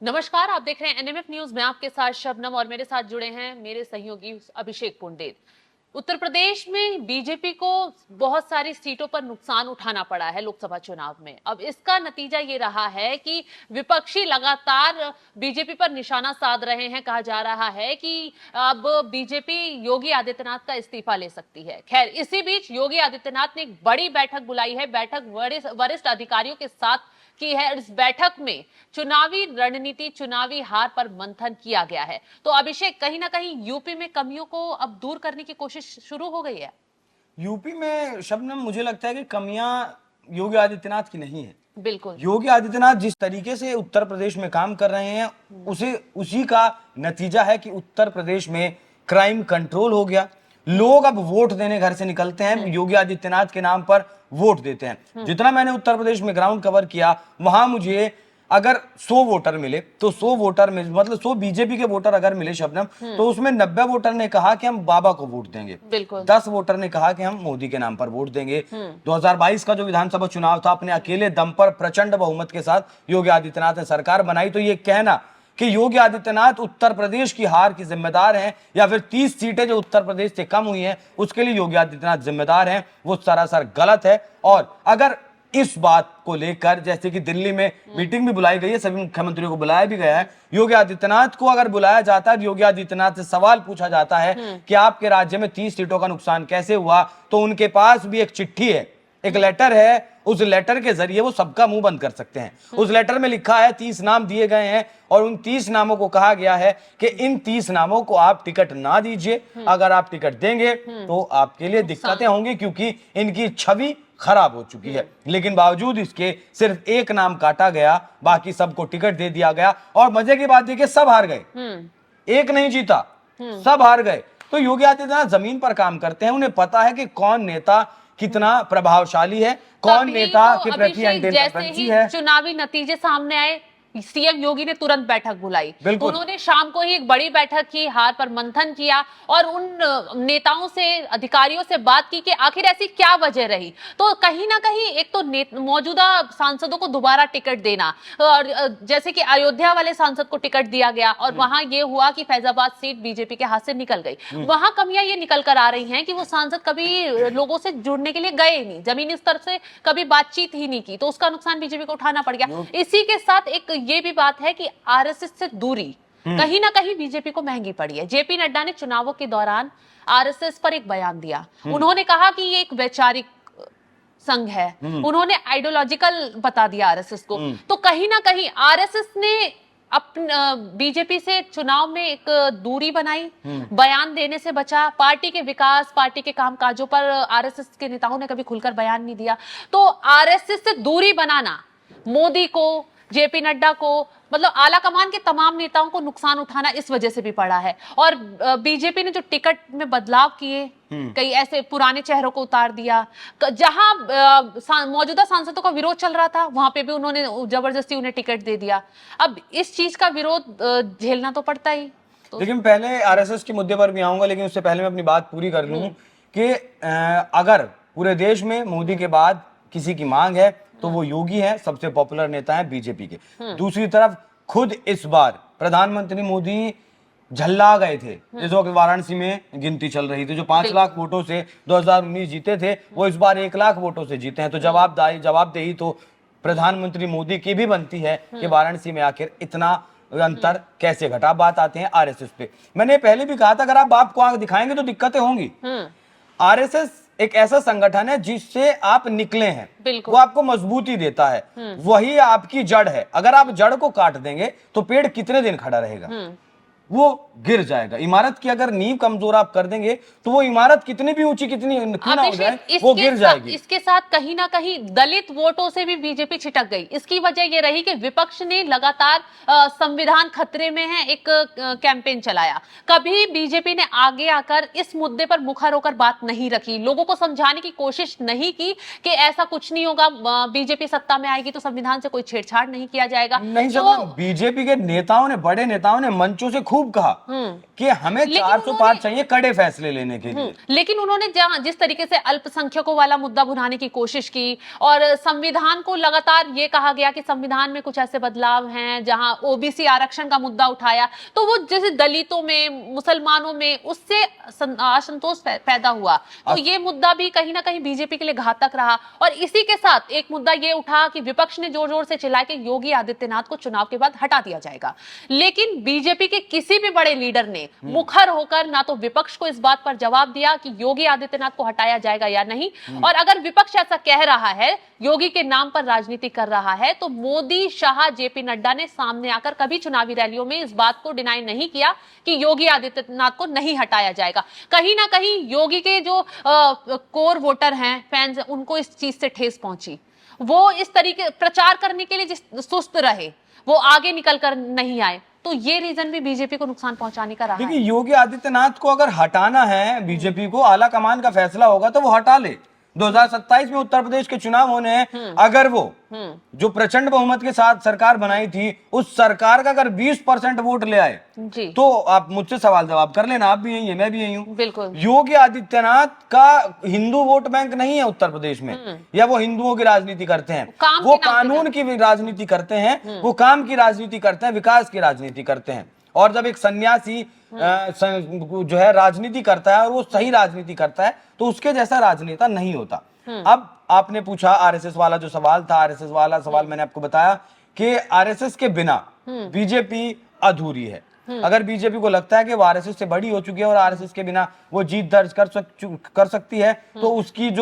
नमस्कार, आप देख रहे हैं एनएमएफ न्यूज में आपके साथ शबनम और मेरे साथ जुड़े हैं मेरे सहयोगी अभिषेक पुंडेर। उत्तर प्रदेश में बीजेपी को बहुत सारी सीटों पर नुकसान उठाना पड़ा है लोकसभा चुनाव में। अब इसका नतीजा ये रहा है कि विपक्षी लगातार बीजेपी पर निशाना साध रहे हैं। कहा जा रहा है कि अब बीजेपी योगी आदित्यनाथ का इस्तीफा ले सकती है। खैर, इसी बीच योगी आदित्यनाथ ने एक बड़ी बैठक बुलाई है। बैठक वरिष्ठ अधिकारियों के साथ की है। इस बैठक में चुनावी रणनीति, चुनावी हार पर मंथन किया गया है। तो अभिषेक, कहीं ना कहीं यूपी में कमियों को अब दूर करने की कोशिश शुरू हो गई है। यूपी में शबनम, मुझे लगता है कि कमियां योगी आदित्यनाथ की नहीं है। बिल्कुल, योगी आदित्यनाथ जिस तरीके से उत्तर प्रदेश में काम कर रहे हैं उसी का नतीजा है कि उत्तर प्रदेश में क्राइम कंट्रोल हो गया। लोग अब वोट देने घर से निकलते हैं, योगी आदित्यनाथ के नाम पर वोट देते हैं। जितना मैंने उत्तर प्रदेश में ग्राउंड कवर किया, वहां मुझे अगर 100 वोटर मिले तो 100 वोटर में मतलब 100 बीजेपी के वोटर अगर मिले शबनम, तो उसमें 90 वोटर ने कहा कि हम बाबा को वोट देंगे। बिल्कुल। 10 वोटर ने कहा कि हम मोदी के नाम पर वोट देंगे। 2022 का जो विधानसभा चुनाव था, अपने अकेले दम पर प्रचंड बहुमत के साथ योगी आदित्यनाथ ने सरकार बनाई। तो ये कहना कि योगी आदित्यनाथ उत्तर प्रदेश की हार की जिम्मेदार हैं या फिर 30 सीटें जो उत्तर प्रदेश से कम हुई हैं उसके लिए योगी आदित्यनाथ जिम्मेदार हैं, वो सरासर गलत है। और अगर इस बात को लेकर जैसे कि दिल्ली में मीटिंग भी बुलाई गई है, सभी मुख्यमंत्रियों को बुलाया भी गया है, योगी आदित्यनाथ को अगर बुलाया जाता है, योगी आदित्यनाथ से सवाल पूछा जाता है कि आपके राज्य में 30 सीटों का नुकसान कैसे हुआ, तो उनके पास भी एक चिट्ठी है, एक लेटर है। उस लेटर के जरिए वो सबका मुंह बंद कर सकते हैं। उस लेटर में लिखा है, 30 नाम दिए गए हैं और उन 30 नामों को कहा गया है कि इन 30 नामों को आप टिकट ना दीजिए। अगर आप टिकट देंगे तो आपके लिए दिक्कतें होंगी, क्योंकि इनकी छवि खराब हो चुकी है। लेकिन बावजूद इसके सिर्फ एक नाम काटा गया, बाकी सबको टिकट दे दिया गया। और मजे की बात देखिए, सब हार गए, एक नहीं जीता, सब हार गए। तो योगी आदित्यनाथ जमीन पर काम करते हैं, उन्हें पता है कि कौन नेता कितना प्रभावशाली है, कौन नेता के प्रति जैसे है। चुनावी नतीजे सामने आए, सीएम योगी ने तुरंत बैठक बुलाई। उन्होंने शाम को ही एक बड़ी बैठक की, हार पर मंथन किया और उन नेताओं से, अधिकारियों से बात की कि आखिर ऐसी क्या वजह रही। तो कहीं ना कहीं एक तो मौजूदा सांसदों को दोबारा टिकट देना, और जैसे कि अयोध्या वाले सांसद को टिकट दिया गया और वहां ये हुआ कि फैजाबाद सीट बीजेपी के हाथ से निकल गई। वहां कमियां ये निकल कर आ रही हैं कि वो सांसद कभी लोगों से जुड़ने के लिए गए नहीं, जमीनी स्तर से कभी बातचीत ही नहीं की, तो उसका नुकसान बीजेपी को उठाना पड़ गया। इसी के साथ एक ये भी बात है कि आरएसएस से दूरी कहीं ना कहीं बीजेपी को महंगी पड़ी है। जेपी नड्डा ने चुनावों के दौरान आरएसएस पर एक बयान दिया। उन्होंने कहा कि ये एक वैचारिक संघ है, उन्होंने आइडियोलॉजिकल बता दिया आरएसएस को। तो कहीं ना कहीं आरएसएस ने अपने बीजेपी से चुनाव में एक दूरी बनाई, बयान देने से बचा। पार्टी के विकास, पार्टी के कामकाजों पर आरएसएस के नेताओं ने कभी खुलकर बयान नहीं दिया। तो आरएसएस से दूरी बनाना मोदी को, जेपी नड्डा को, मतलब आला कमान के तमाम नेताओं को नुकसान उठाना इस वजह से भी पड़ा है। और बीजेपी ने जो टिकट में बदलाव किए, कई ऐसे पुराने चेहरों को उतार दिया, जहां मौजूदा सांसदों का विरोध चल रहा था वहां पे भी उन्होंने जबरदस्ती उन्हें टिकट दे दिया। अब इस चीज का विरोध झेलना तो पड़ता ही। तो लेकिन पहले आरएसएस के मुद्दे पर भी आऊंगा, लेकिन उससे पहले मैं अपनी बात पूरी कर लूं कि अगर पूरे देश में मोदी के बाद किसी की मांग है तो वो योगी है, सबसे पॉपुलर नेता है बीजेपी के। दूसरी तरफ खुद इस बार प्रधानमंत्री मोदी झल्ला गए थे। इस वक्त वाराणसी में गिनती चल रही थी, जो 5 लाख वोटों से 2019 जीते थे, वो इस बार 1 लाख वोटों से जीते हैं। तो जवाबदेही तो प्रधानमंत्री मोदी की भी बनती है कि वाराणसी में आखिर इतना अंतर कैसे घटा। बात आते हैं आरएसएस पे। मैंने पहले भी कहा था, अगर आप बाप को आंख दिखाएंगे तो दिक्कतें होंगी। आरएसएस एक ऐसा संगठन है जिससे आप निकले हैं, वो आपको मजबूती देता है, वही आपकी जड़ है। अगर आप जड़ को काट देंगे तो पेड़ कितने दिन खड़ा रहेगा, वो गिर जाएगा। इमारत की अगर नींव कमजोर आप कर देंगे तो वो इमारत कितनी भी ऊंची कितनी क्यों ना हो जाए, वो गिर जाएगी। इसके साथ कहीं ना कहीं दलित वोटों से भी बीजेपी छिटक गई। इसकी वजह ये रही कि विपक्ष ने लगातार संविधान खतरे में है एक कैंपेन चलाया। कभी बीजेपी ने आगे आकर इस मुद्दे पर मुखर होकर बात नहीं रखी, लोगों को समझाने की कोशिश नहीं की कि ऐसा कुछ नहीं होगा, बीजेपी सत्ता में आएगी तो संविधान से कोई छेड़छाड़ नहीं किया जाएगा। नहीं, बीजेपी के नेताओं ने, बड़े नेताओं ने मंचों से खूब खूब कहा कि हमें लेकिन 405 चाहिए कड़े फैसले लेने के लिए। लेकिन उन्होंने जिस तरीके से अल्पसंख्यकों वाला मुद्दा भुनाने की कोशिश की और संविधान को लगातार ये कहा गया कि संविधान में कुछ ऐसे बदलाव हैं जहां ओबीसी आरक्षण का मुद्दा उठाया, तो वो जैसे दलितों में, मुसलमानों में उससे असंतोष पैदा हुआ। तो ये मुद्दा भी कहीं ना कहीं बीजेपी के लिए घातक रहा। और इसी के साथ एक मुद्दा ये उठा कि विपक्ष ने जोर जोर से चिल्लाया कि योगी आदित्यनाथ को चुनाव के बाद हटा दिया जाएगा, लेकिन बीजेपी के किसी भी बड़े लीडर ने मुखर होकर ना तो विपक्ष को इस बात पर जवाब दिया कि योगी आदित्यनाथ को हटाया जाएगा या नहीं। और अगर विपक्ष ऐसा कह रहा है, योगी के नाम पर राजनीति कर रहा है, तो मोदी, शाह, जेपी नड्डा ने सामने आकर कभी चुनावी रैलियों में इस बात को डिनाई नहीं किया कि योगी आदित्यनाथ को नहीं हटाया जाएगा। कहीं ना कहीं योगी के जो कोर वोटर हैं, फैंस, उनको इस चीज से ठेस पहुंची। वो इस तरीके प्रचार करने के लिए सुस्त रहे, वो आगे निकल कर नहीं आए। तो ये रीजन भी बीजेपी को नुकसान पहुंचाने का रहा है। देखिए, योगी आदित्यनाथ को अगर हटाना है बीजेपी को, आला कमान का फैसला होगा तो वो हटा ले। 2027 में उत्तर प्रदेश के चुनाव होने हैं, अगर वो जो प्रचंड बहुमत के साथ सरकार बनाई थी, उस सरकार का अगर 20% वोट ले आए जी, तो आप मुझसे सवाल जवाब कर लेना, आप भी यही है, मैं भी यही हूँ। बिल्कुल। योगी आदित्यनाथ का हिंदू वोट बैंक नहीं है उत्तर प्रदेश में, या वो हिंदुओं की राजनीति करते हैं, वो कानून की राजनीति करते हैं, वो काम की राजनीति करते हैं, विकास की राजनीति करते हैं। और जब एक सन्यासी जो है राजनीति करता है और वो सही राजनीति करता है, तो उसके जैसा राजनेता नहीं होता। अब आपने पूछा आरएसएस वाला जो सवाल था, आरएसएस वाला सवाल मैंने आपको बताया कि आरएसएस के बिना बीजेपी अधूरी है। अगर बीजेपी को लगता है कि वो आरएसएस से बड़ी हो चुकी है और आरएसएस के बिना वो जीत दर्ज कर सकती है, तो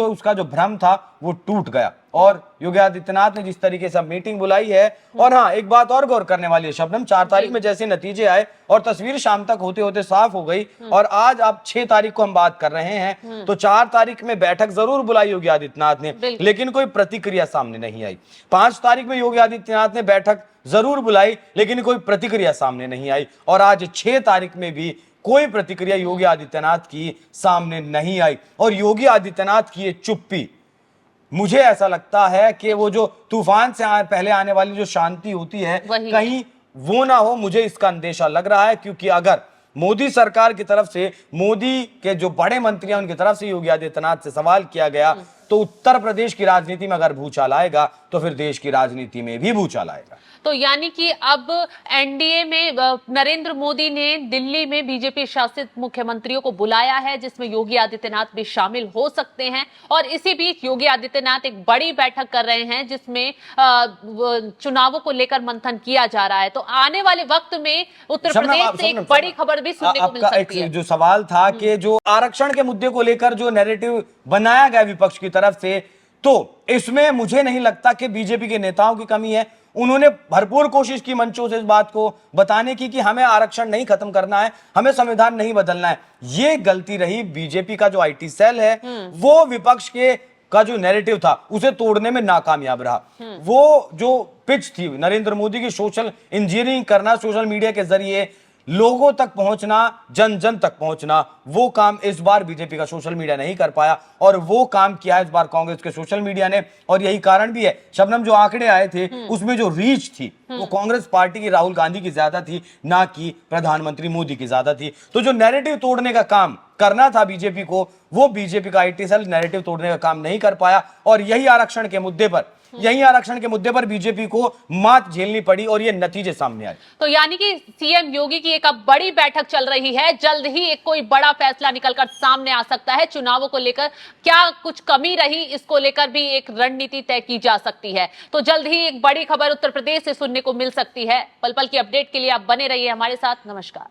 उसका जो भ्रम था वो टूट गया। और योगी आदित्यनाथ ने जिस तरीके से मीटिंग बुलाई है, और हाँ, एक बात और गौर करने वाली है शबनम, 4 तारीख में जैसे नतीजे आए और तस्वीर शाम तक होते होते साफ हो गई, और आज आप 6 तारीख को हम बात कर रहे हैं, तो 4 तारीख में बैठक जरूर बुलाई योगी आदित्यनाथ ने, लेकिन कोई प्रतिक्रिया सामने नहीं आई। 5 तारीख में योगी आदित्यनाथ ने बैठक जरूर बुलाई, लेकिन कोई प्रतिक्रिया सामने नहीं आई, और आज 6 तारीख में भी कोई प्रतिक्रिया योगी आदित्यनाथ की सामने नहीं आई। और योगी आदित्यनाथ की ये चुप्पी, मुझे ऐसा लगता है कि वो जो तूफान से पहले आने वाली जो शांति होती है, कहीं वो ना हो, मुझे इसका अंदेशा लग रहा है। क्योंकि अगर मोदी सरकार की तरफ से, मोदी के जो बड़े मंत्री हैं उनकी तरफ से योगी आदित्यनाथ से सवाल किया गया, तो उत्तर प्रदेश की राजनीति में अगर भूचाल आएगा तो फिर देश की राजनीति में भी भूचाल आएगा। तो यानी कि अब एनडीए में नरेंद्र मोदी ने दिल्ली में बीजेपी शासित मुख्यमंत्रियों को बुलाया है, जिसमें योगी आदित्यनाथ भी शामिल हो सकते हैं। और इसी बीच योगी आदित्यनाथ एक बड़ी बैठक कर रहे हैं, जिसमें चुनावों को लेकर मंथन किया जा रहा है। तो आने वाले वक्त में उत्तर प्रदेश से एक बड़ी खबर भी सुनने को मिल सकती है। जो सवाल था कि जो आरक्षण के मुद्दे को लेकर जो नैरेटिव बनाया गया विपक्ष की तरफ से, तो इसमें मुझे नहीं लगता कि बीजेपी के नेताओं की कमी है। उन्होंने भरपूर कोशिश की मंचों से इस बात को बताने की कि हमें आरक्षण नहीं खत्म करना है, हमें संविधान नहीं बदलना है। ये गलती रही बीजेपी का जो आईटी सेल है, वो विपक्ष के का जो नैरेटिव था उसे तोड़ने में नाकामयाब रहा। वो जो पिच थी नरेंद्र मोदी की, सोशल इंजीनियरिंग करना, सोशल मीडिया के जरिए लोगों तक पहुंचना, जन जन तक पहुंचना, वो काम इस बार बीजेपी का सोशल मीडिया नहीं कर पाया, और वो काम किया इस बार कांग्रेस के सोशल मीडिया ने। और यही कारण भी है शबनम, जो आंकड़े आए थे उसमें जो रीच थी वो कांग्रेस पार्टी की, राहुल गांधी की ज्यादा थी, ना कि प्रधानमंत्री मोदी की ज्यादा थी। तो जो नैरेटिव तोड़ने का काम करना था बीजेपी को, वो बीजेपी का आईटी सेल नैरेटिव तोड़ने का काम नहीं कर पाया, और यही आरक्षण के मुद्दे पर बीजेपी को मात झेलनी पड़ी, और ये नतीजे सामने आए। तो यानी कि सीएम योगी की एक अब बड़ी बैठक चल रही है, जल्द ही एक कोई बड़ा फैसला निकलकर सामने आ सकता है। चुनावों को लेकर क्या कुछ कमी रही, इसको लेकर भी एक रणनीति तय की जा सकती है। तो जल्द ही एक बड़ी खबर उत्तर प्रदेश से सुनने को मिल सकती है। पल पल की अपडेट के लिए आप बने रहिए हमारे साथ। नमस्कार।